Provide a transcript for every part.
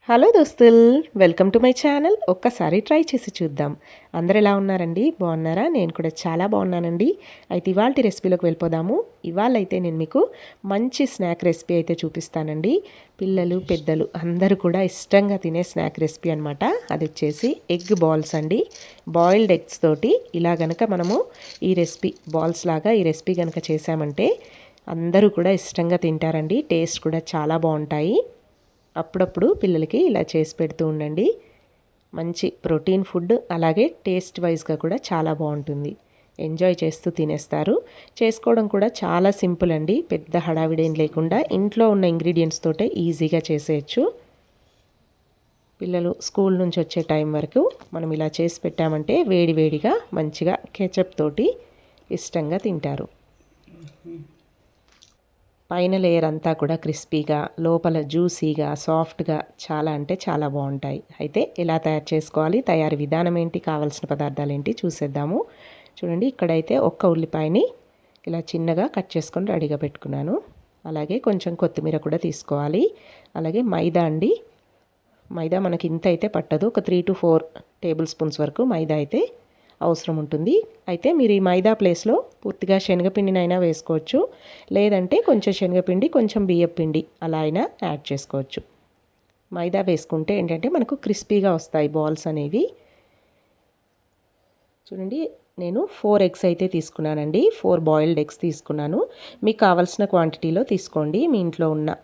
Hello దోస్తుల్, welcome to my channel. ఒక్కసారి try చేసి చూద్దాం. అందరు ఎలా ఉన్నారండి? బాగున్నారా? నేను కూడా చాలా బాగున్నానండి. అయితే ఇవాళ రెసిపీలోకి వెళ్ళిపోదాము. ఇవాళ అయితే నేను మీకు మంచి స్నాక్ రెసిపీ అయితే చూపిస్తానండి. పిల్లలు పెద్దలు అందరూ కూడా ఇష్టంగా తినే స్నాక్ రెసిపీ అనమాట. అది వచ్చేసి ఎగ్ బాల్స్ అండి. బాయిల్డ్ ఎగ్స్ తోటి ఇలా గనక మనము ఈ రెసిపీ బాల్స్ లాగా ఈ రెసిపీ కనుక చేసామంటే అందరూ కూడా ఇష్టంగా తింటారండి. టేస్ట్ కూడా చాలా బాగుంటాయి. అప్పుడప్పుడు పిల్లలకి ఇలా చేసి పెడుతూ ఉండండి. మంచి ప్రోటీన్ ఫుడ్, అలాగే టేస్ట్ వైజ్గా కూడా చాలా బాగుంటుంది. ఎంజాయ్ చేస్తూ తినేస్తారు. చేసుకోవడం కూడా చాలా సింపుల్ అండి. పెద్ద హడావిడేం లేకుండా ఇంట్లో ఉన్న ఇంగ్రీడియంట్స్ తోటే ఈజీగా చేసేయచ్చు. పిల్లలు స్కూల్ నుంచి వచ్చే టైం వరకు మనం ఇలా చేసి పెట్టామంటే వేడివేడిగా మంచిగా కెచప్ తోటి ఇష్టంగా తింటారు. పైన లేయర్ అంతా కూడా క్రిస్పీగా, లోపల జ్యూసీగా, సాఫ్ట్గా చాలా అంటే చాలా బాగుంటాయి. అయితే ఎలా తయారు చేసుకోవాలి, తయారీ విధానం ఏంటి, కావాల్సిన పదార్థాలు ఏంటి చూసేద్దాము. చూడండి, ఇక్కడైతే ఒక్క ఉల్లిపాయని ఇలా చిన్నగా కట్ చేసుకొని రెడీగా పెట్టుకున్నాను. అలాగే కొంచెం కొత్తిమీర కూడా తీసుకోవాలి. అలాగే మైదా అండి. మైదా మనకి ఇంత అయితే పట్టదు, ఒక 3 to 4 టేబుల్ స్పూన్స్ వరకు మైదా అయితే అవసరం ఉంటుంది. అయితే మీరు ఈ మైదా ప్లేస్లో పూర్తిగా శనగపిండినైనా వేసుకోవచ్చు, లేదంటే కొంచెం శనగపిండి కొంచెం బియ్యపిండి అలా అయినా యాడ్ చేసుకోవచ్చు. మైదా వేసుకుంటే ఏంటంటే మనకు క్రిస్పీగా వస్తాయి బాల్స్ అనేవి. చూడండి, నేను 4 ఎగ్స్ అయితే తీసుకున్నానండి. 4 బాయిల్డ్ ఎగ్స్ తీసుకున్నాను. మీకు కావాల్సిన క్వాంటిటీలో తీసుకోండి. మీ ఇంట్లో ఉన్న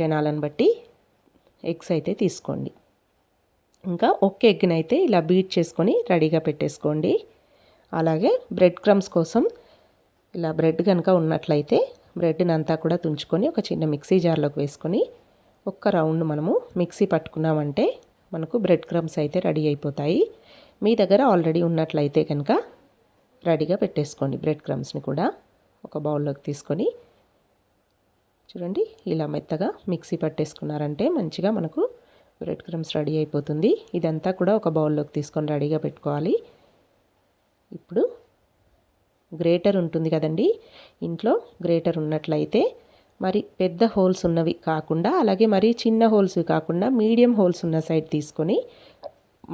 జనాలను బట్టి ఎగ్స్ అయితే తీసుకోండి. ఇంకా ఒక్క ఎగ్ని అయితే ఇలా బీట్ చేసుకొని రెడీగా పెట్టేసుకోండి. అలాగే బ్రెడ్ క్రమ్స్ కోసం ఇలా బ్రెడ్ కనుక ఉన్నట్లయితే బ్రెడ్ని అంతా కూడా తుంచుకొని ఒక చిన్న మిక్సీ జార్లోకి వేసుకొని ఒక్క రౌండ్ మనము మిక్సీ పట్టుకున్నామంటే మనకు బ్రెడ్ క్రమ్స్ అయితే రెడీ అయిపోతాయి. మీ దగ్గర ఆల్రెడీ ఉన్నట్లయితే కనుక రెడీగా పెట్టేసుకోండి. బ్రెడ్ క్రమ్స్ని కూడా ఒక బౌల్లోకి తీసుకొని చూడండి, ఇలా మెత్తగా మిక్సీ పట్టేసుకున్నారంటే మంచిగా మనకు బ్రెడ్ క్రమ్స్ రెడీ అయిపోతుంది. ఇదంతా కూడా ఒక బౌల్లోకి తీసుకొని రెడీగా పెట్టుకోవాలి. ఇప్పుడు గ్రేటర్ ఉంటుంది కదండి, ఇంట్లో గ్రేటర్ ఉన్నట్లయితే మరి పెద్ద హోల్స్ ఉన్నవి కాకుండా, అలాగే మరి చిన్న హోల్స్ కాకుండా మీడియం హోల్స్ ఉన్న సైడ్ తీసుకొని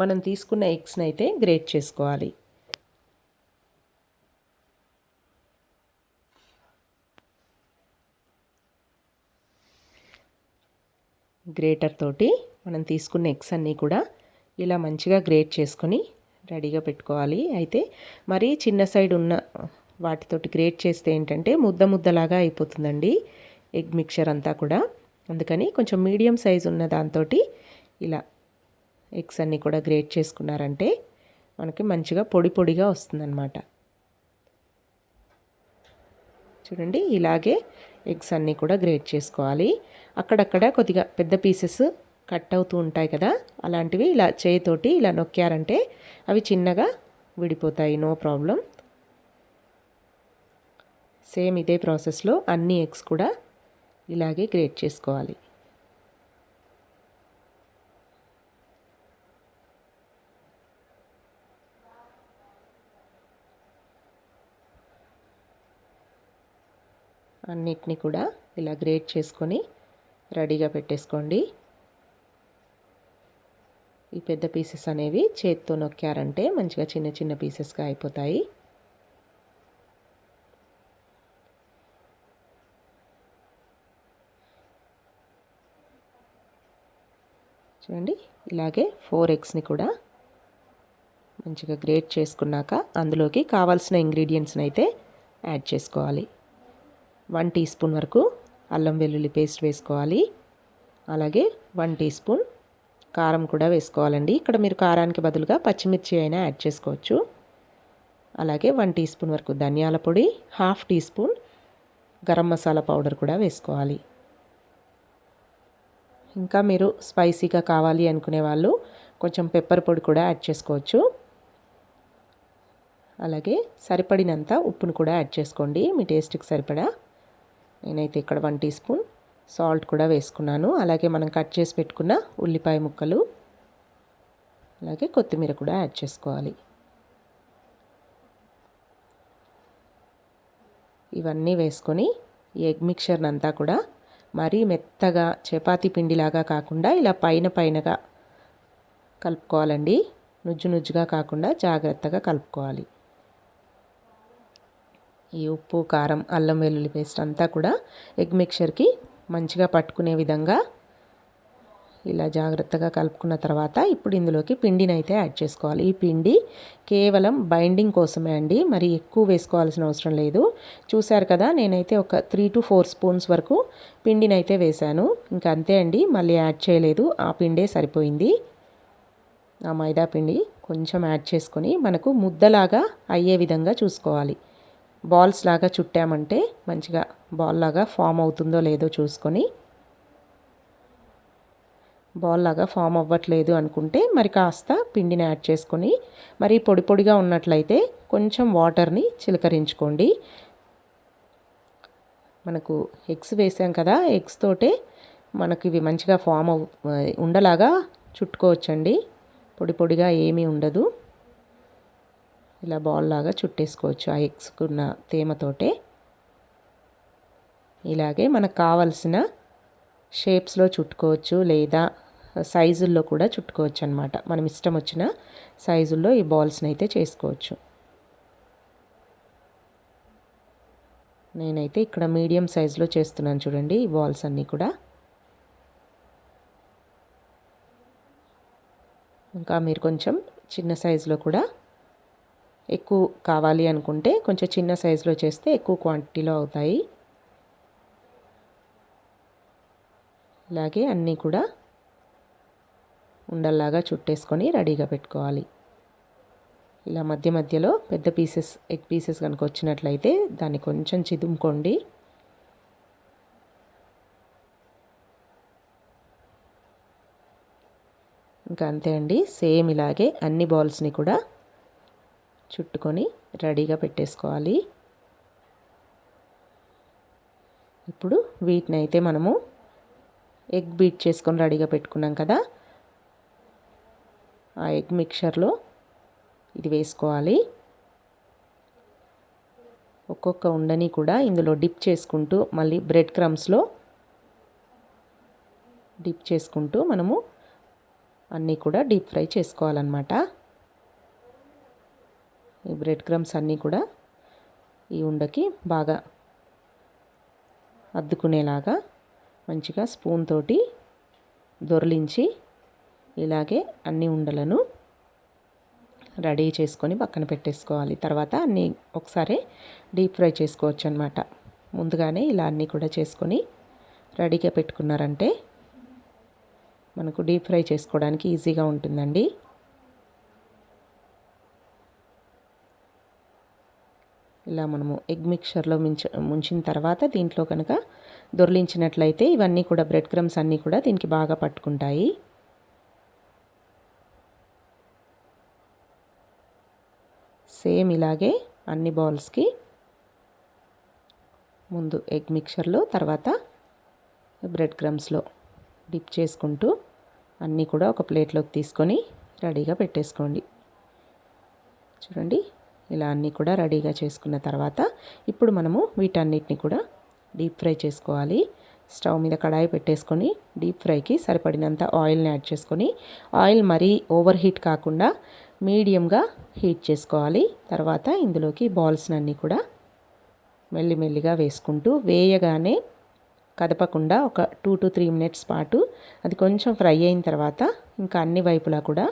మనం తీసుకున్న ఎగ్స్ని అయితే గ్రేట్ చేసుకోవాలి. గ్రేటర్ తోటి మనం తీసుకున్న ఎగ్స్ అన్నీ కూడా ఇలా మంచిగా గ్రేట్ చేసుకొని రెడీగా పెట్టుకోవాలి. అయితే మరీ చిన్న సైడ్ ఉన్న వాటితోటి గ్రేట్ చేస్తే ఏంటంటే ముద్ద ముద్దలాగా అయిపోతుందండి ఎగ్ మిక్చర్ అంతా కూడా. అందుకని కొంచెం మీడియం సైజు ఉన్న దాంతో ఇలా ఎగ్స్ అన్నీ కూడా గ్రేట్ చేసుకున్నారంటే మనకి మంచిగా పొడి పొడిగా వస్తుందన్నమాట. చూడండి, ఇలాగే ఎగ్స్ అన్నీ కూడా గ్రేట్ చేసుకోవాలి. అక్కడక్కడ కొద్దిగా పెద్ద పీసెస్ కట్ అవుతూ ఉంటాయి కదా, అలాంటివి ఇలా చేయితోటి ఇలా నొక్కారంటే అవి చిన్నగా విడిపోతాయి, నో ప్రాబ్లం. సేమ్ ఇదే ప్రాసెస్లో అన్ని ఎగ్స్ కూడా ఇలాగే గ్రేట్ చేసుకోవాలి. అన్నిటినీ కూడా ఇలా గ్రేట్ చేసుకొని రెడీగా పెట్టేసుకోండి. ఈ పెద్ద పీసెస్ అనేవి చేత్తో నొక్కారంటే మంచిగా చిన్న చిన్న పీసెస్గా అయిపోతాయి. చూడండి, ఇలాగే 4 ఎగ్స్ని కూడా మంచిగా గ్రేట్ చేసుకున్నాక అందులోకి కావాల్సిన ఇంగ్రీడియంట్స్ని అయితే యాడ్ చేసుకోవాలి. 1 టీ స్పూన్ వరకు అల్లం వెల్లుల్లి పేస్ట్ వేసుకోవాలి. అలాగే 1 టీ స్పూన్ కారం కూడా వేసుకోవాలండి. ఇక్కడ మీరు కారానికి బదులుగా పచ్చిమిర్చి అయినా యాడ్ చేసుకోవచ్చు. అలాగే 1 టీ స్పూన్ వరకు ధనియాల పొడి, 1/2 teaspoon garam masala powder కూడా వేసుకోవాలి. ఇంకా మీరు స్పైసీగా కావాలి అనుకునే వాళ్ళు కొంచెం పెప్పర్ పొడి కూడా యాడ్ చేసుకోవచ్చు. అలాగే సరిపడినంత ఉప్పును కూడా యాడ్ చేసుకోండి, మీ టేస్ట్కి సరిపడా. నేనైతే ఇక్కడ 1 టీ స్పూన్ సాల్ట్ కూడా వేసుకున్నాను. అలాగే మనం కట్ చేసి పెట్టుకున్న ఉల్లిపాయ ముక్కలు, అలాగే కొత్తిమీర కూడా యాడ్ చేసుకోవాలి. ఇవన్నీ వేసుకొని ఈ ఎగ్ మిక్చర్ని అంతా కూడా మరీ మెత్తగా చపాతీ పిండిలాగా కాకుండా ఇలా పైనగా కలుపుకోవాలండి. నుజ్జు నుజ్జుగా కాకుండా జాగ్రత్తగా కలుపుకోవాలి. ఈ ఉప్పు, కారం, అల్లం వెల్లుల్లి పేస్ట్ అంతా కూడా ఎగ్ మిక్చర్కి మంచిగా పట్టుకునే విధంగా ఇలా జాగ్రత్తగా కలుపుకున్న తర్వాత ఇప్పుడు ఇందులోకి పిండిని అయితే యాడ్ చేసుకోవాలి. ఈ పిండి కేవలం బైండింగ్ కోసమే అండి, మరి ఎక్కువ వేసుకోవాల్సిన అవసరం లేదు. చూశారు కదా, నేనైతే ఒక 3 to 4 స్పూన్స్ వరకు పిండిని అయితే వేశాను. ఇంకా అంతే అండి, మళ్ళీ యాడ్ చేయలేదు. ఆ పిండే సరిపోయింది. ఆ మైదా పిండి కొంచెం యాడ్ చేసుకొని మనకు ముద్దలాగా అయ్యే విధంగా చూసుకోవాలి. బాల్స్ లాగా చుట్టామంటే మంచిగా బాల్ లాగా ఫామ్ అవుతుందో లేదో చూసుకొని, బాల్ లాగా ఫామ్ అవ్వట్లేదు అనుకుంటే మరి కాస్త పిండిని యాడ్ చేసుకొని, మరి పొడి పొడిగా ఉన్నట్లయితే కొంచెం వాటర్ని చిలకరించుకోండి. మనకు ఎగ్స్ వేసాం కదా, ఎగ్స్ తోటే మనకి ఇవి మంచిగా ఉండలాగా చుట్టుకోవచ్చండి. పొడి పొడిగా ఏమీ ఉండదు. ఇలా బాల్ లాగా చుట్టేసుకోవచ్చు ఆ ఎగ్స్కున్న తేమతోటే. ఇలాగే మనకు కావలసిన షేప్స్లో చుట్టుకోవచ్చు, లేదా సైజుల్లో కూడా చుట్టుకోవచ్చు అనమాట. మనం ఇష్టం వచ్చిన సైజుల్లో ఈ బాల్స్ని అయితే చేసుకోవచ్చు. నేనైతే ఇక్కడ మీడియం సైజులో చేస్తున్నాను చూడండి ఈ బాల్స్ అన్నీ కూడా. ఇంకా మీరు కొంచెం చిన్న సైజులో కూడా ఎక్కువ కావాలి అనుకుంటే కొంచెం చిన్న సైజులో చేస్తే ఎక్కువ క్వాంటిటీలో అవుతాయి. ఇలాగే అన్నీ కూడా ఉండల్లాగా చుట్టేసుకొని రెడీగా పెట్టుకోవాలి. ఇలా మధ్య మధ్యలో పెద్ద ఎగ్ పీసెస్ కనుక వచ్చినట్లయితే దాన్ని కొంచెం చిదుముకోండి. ఇంకా అంతే అండి, సేమ్ ఇలాగే అన్ని బాల్స్ని కూడా చుట్టుకొని రెడీగా పెట్టేసుకోవాలి. ఇప్పుడు వీటిని అయితే మనము ఎగ్ బీట్ చేసుకొని రెడీగా పెట్టుకున్నాం కదా, ఆ ఎగ్ మిక్చర్లో ఇది వేసుకోవాలి. ఒక్కొక్క ఉండని కూడా ఇందులో డిప్ చేసుకుంటూ, మళ్ళీ బ్రెడ్ క్రమ్స్లో డిప్ చేసుకుంటూ మనము అన్నీ కూడా డీప్ ఫ్రై చేసుకోవాలన్నమాట. ఈ బ్రెడ్ క్రమ్స్ అన్నీ కూడా ఈ ఉండకి బాగా అద్దుకునేలాగా మంచిగా స్పూన్ తోటి దొర్లించి ఇలాగే అన్ని ఉండలను రెడీ చేసుకొని పక్కన పెట్టేసుకోవాలి. తర్వాత అన్నీ ఒకసారి డీప్ ఫ్రై చేసుకోవచ్చు అనమాట. ముందుగానే ఇలా అన్నీ కూడా చేసుకొని రెడీగా పెట్టుకున్నారంటే మనకు డీప్ ఫ్రై చేసుకోవడానికి ఈజీగా ఉంటుందండి. ఇలా మనము ఎగ్ మిక్చర్లో ముంచిన తర్వాత దీంట్లో కనుక దొర్లించినట్లయితే ఇవన్నీ కూడా బ్రెడ్ క్రమ్స్ అన్నీ కూడా దీనికి బాగా పట్టుకుంటాయి. సేమ్ ఇలాగే అన్ని బాల్స్కి ముందు ఎగ్ మిక్చర్లో, తర్వాత బ్రెడ్ క్రమ్స్లో డిప్ చేసుకుంటూ అన్నీ కూడా ఒక ప్లేట్లోకి తీసుకొని రెడీగా పెట్టేసుకోండి. చూడండి, ఇలా అన్నీ కూడా రెడీగా చేసుకున్న తర్వాత ఇప్పుడు మనము వీటన్నిటిని కూడా డీప్ ఫ్రై చేసుకోవాలి. స్టవ్ మీద కడాయి పెట్టేసుకొని డీప్ ఫ్రైకి సరిపడినంత ఆయిల్ని యాడ్ చేసుకొని, ఆయిల్ మరీ ఓవర్ హీట్ కాకుండా మీడియంగా హీట్ చేసుకోవాలి. తర్వాత ఇందులోకి బాల్స్ని కూడా మెల్లిమెల్లిగా వేసుకుంటూ వేయగానే కదపకుండా ఒక 2 to 3 minutes పాటు అది కొంచెం ఫ్రై అయిన తర్వాత ఇంకా అన్ని వైపులా కూడా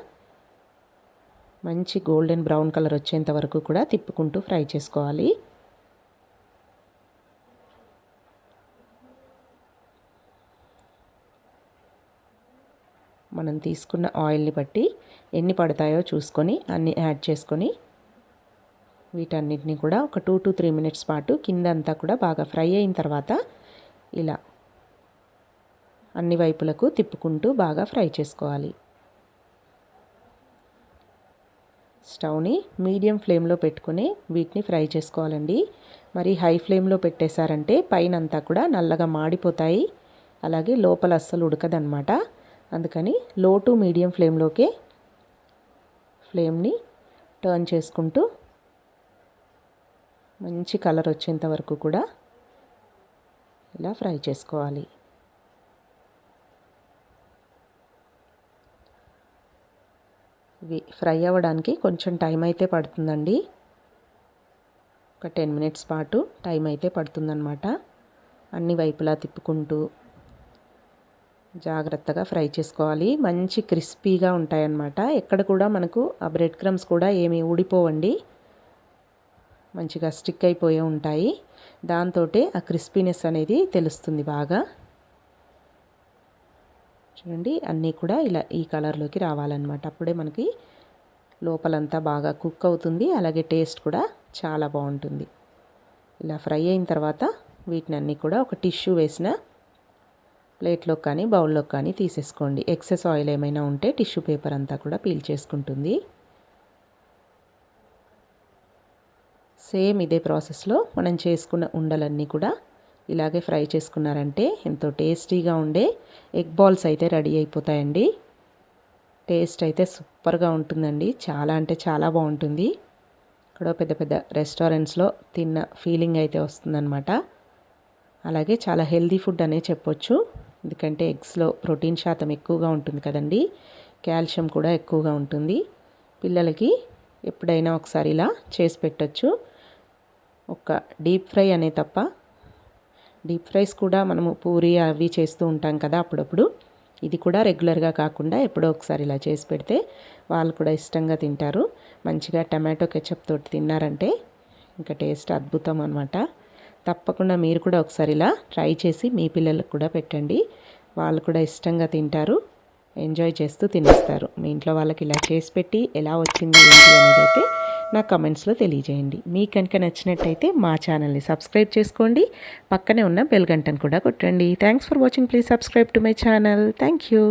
మంచి గోల్డెన్ బ్రౌన్ కలర్ వచ్చేంత వరకు కూడా తిప్పుకుంటూ ఫ్రై చేసుకోవాలి. మనం తీసుకున్న ఆయిల్ని బట్టి ఎన్ని పడతాయో చూసుకొని అన్ని యాడ్ చేసుకొని వీటన్నిటిని కూడా ఒక 2 to 3 minutes పాటు కిందంతా కూడా బాగా ఫ్రై అయిన తర్వాత ఇలా అన్ని వైపులకు తిప్పుకుంటూ బాగా ఫ్రై చేసుకోవాలి. స్టవ్ని మీడియం ఫ్లేమ్లో పెట్టుకుని వీటిని ఫ్రై చేసుకోవాలండి. మరి హై ఫ్లేమ్లో పెట్టేశారంటే పైన అంతా కూడా నల్లగా మాడిపోతాయి, అలాగే లోపల అస్సలు ఉడకదనమాట. అందుకని లో టు మీడియం ఫ్లేమ్లోకే ఫ్లేమ్ని టర్న్ చేసుకుంటూ మంచి కలర్ వచ్చేంత వరకు కూడా ఇలా ఫ్రై చేసుకోవాలి. ఇవి ఫ్రై అవ్వడానికి కొంచెం టైం అయితే పడుతుందండి. ఒక 10 మినిట్స్ పాటు టైం అయితే పడుతుందన్నమాట. అన్ని వైపులా తిప్పుకుంటూ జాగ్రత్తగా ఫ్రై చేసుకోవాలి. మంచి క్రిస్పీగా ఉంటాయన్నమాట. ఎక్కడ కూడా మనకు ఆ బ్రెడ్ క్రమ్స్ కూడా ఏమీ ఊడిపోవండి, మంచిగా స్టిక్ అయిపోయే ఉంటాయి. దాంతోటే ఆ క్రిస్పీనెస్ అనేది తెలుస్తుంది బాగా. చూడండి, అన్నీ కూడా ఇలా ఈ కలర్లోకి రావాలన్నమాట. అప్పుడే మనకి లోపలంతా బాగా కుక్ అవుతుంది, అలాగే టేస్ట్ కూడా చాలా బాగుంటుంది. ఇలా ఫ్రై అయిన తర్వాత వీటిని అన్నీ కూడా ఒక టిష్యూ వేసిన ప్లేట్లో కానీ బౌల్లో కానీ తీసేసుకోండి. ఎక్సెస్ ఆయిల్ ఏమైనా ఉంటే టిష్యూ పేపర్ అంతా కూడా పీల్ చేసుకుంటుంది. సేమ్ ఇదే ప్రాసెస్లో మనం చేసుకున్న ఉండలన్నీ కూడా ఇలాగే ఫ్రై చేసుకున్నారంటే ఎంతో టేస్టీగా ఉండే ఎగ్ బాల్స్ అయితే రెడీ అయిపోతాయండి. టేస్ట్ అయితే సూపర్గా ఉంటుందండి. చాలా అంటే చాలా బాగుంటుంది. ఇక్కడ పెద్ద పెద్ద రెస్టారెంట్స్లో తిన్న ఫీలింగ్ అయితే వస్తుందన్నమాట. అలాగే చాలా హెల్దీ ఫుడ్ అనే చెప్పొచ్చు. ఎందుకంటే ఎగ్స్లో ప్రోటీన్ శాతం ఎక్కువగా ఉంటుంది కదండి, కాల్షియం కూడా ఎక్కువగా ఉంటుంది. పిల్లలకి ఎప్పుడైనా ఒకసారి ఇలా చేసి పెట్టచ్చు. ఒక డీప్ ఫ్రై అనే తప్ప, డీప్ ఫ్రైస్ కూడా మనము పూరి అవి చేస్తూ ఉంటాం కదా అప్పుడప్పుడు. ఇది కూడా రెగ్యులర్గా కాకుండా ఎప్పుడో ఒకసారి ఇలా చేసి పెడితే వాళ్ళు కూడా ఇష్టంగా తింటారు. మంచిగా టమాటో కెచప్ తోటి తిన్నారంటే ఇంకా టేస్ట్ అద్భుతం అనమాట. తప్పకుండా మీరు కూడా ఒకసారి ఇలా ట్రై చేసి మీ పిల్లలకు కూడా పెట్టండి. వాళ్ళు కూడా ఇష్టంగా తింటారు, ఎంజాయ్ చేస్తూ తినేస్తారు. మీ ఇంట్లో వాళ్ళకి ఇలా చేసి పెట్టి ఎలా వచ్చింది ఏంటి అనేది అయితే నా కమెంట్స్లో తెలియజేయండి. మీకు కనుక నచ్చినట్టయితే మా ఛానల్ని సబ్స్క్రైబ్ చేసుకోండి, పక్కనే ఉన్న బెల్ గంటను కూడా కొట్టండి. Thanks for watching. Please subscribe to my channel. Thank you.